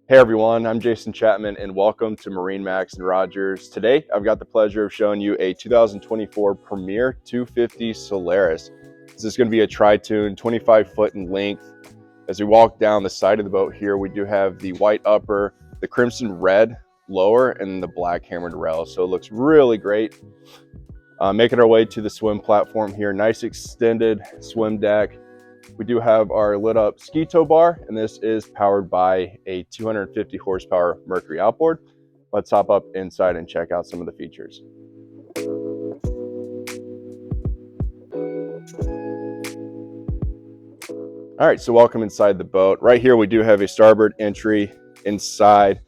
Hey everyone, I'm Jason Chapman and welcome to MarineMax and Rogers. Today, I've got the pleasure of showing you a 2024 Premier 250 Solaris. This is going to be a tri-tune, 25 foot in length. As we walk down the side of the boat here, we do have the white upper, the crimson red lower, and the black hammered rail. So it looks really great. Making our way to the swim platform here, nice extended swim deck. We do have our lit up ski tow bar, and this is powered by a 250 horsepower Mercury outboard. Let's hop up inside and check out some of the features. All right, so welcome inside the boat. Right here, we do have a starboard entry inside.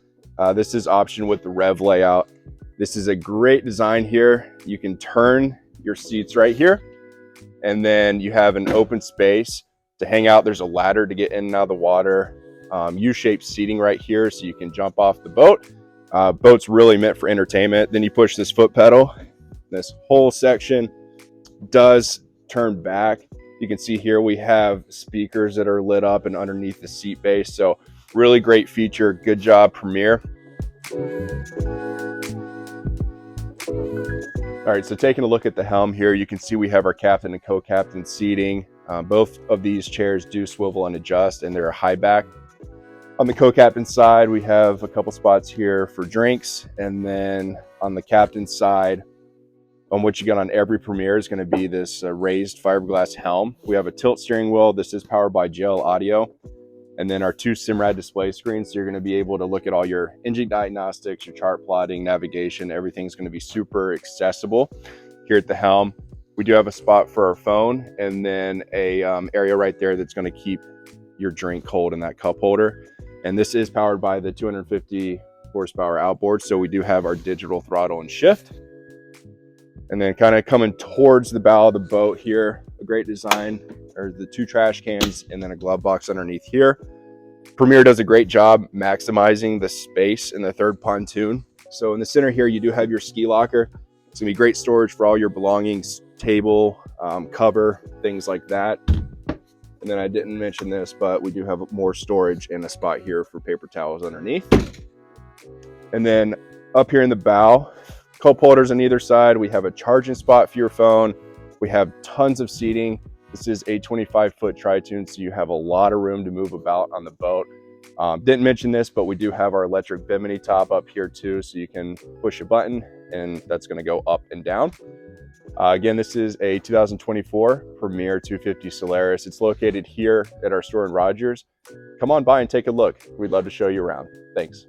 This is optioned with the rev layout. This is a great design here. You can turn your seats right here, and then you have an open space to hang out. There's a ladder to get in and out of the water. U-shaped seating right here, so you can jump off the boat. Boat's really meant for entertainment. Then you push this foot pedal. This whole section does turn back. You can see here we have speakers that are lit up and underneath the seat base. So really great feature. Good job, Premier. All right, so taking a look at the helm here, you can see we have our captain and co-captain seating. Both of these chairs do swivel and adjust, and they're high back. On the co-captain side, we have a couple spots here for drinks, and then on the captain's side, on what you get on every Premier is going to be this raised fiberglass helm. We have a tilt steering wheel. This is powered by JL Audio. And then our two Simrad display screens. So you're going to be able to look at all your engine diagnostics, your chart plotting, navigation. Everything's going to be super accessible here at the helm. We do have a spot for our phone, and then a area right there that's going to keep your drink cold in that cup holder. And this is powered by the 250 horsepower outboard. So we do have our digital throttle and shift. And then kind of coming towards the bow of the boat here, a great design, are the two trash cans and then a glove box underneath here. Premier does a great job maximizing the space in the third pontoon. So in the center here, you do have your ski locker. It's gonna be great storage for all your belongings, table, cover, things like that. And then I didn't mention this, but we do have more storage and a spot here for paper towels underneath. And then up here in the bow, cup holders on either side. We have a charging spot for your phone. We have tons of seating. This is a 25 foot tri-tune, so you have a lot of room to move about on the boat. Didn't mention this, but we do have our electric bimini top up here too, so you can push a button and that's going to go up and down. Again, this is a 2024 Premier 250 Solaris. It's located here at our store in Rogers. Come on by and take a look. We'd love to show you around. Thanks.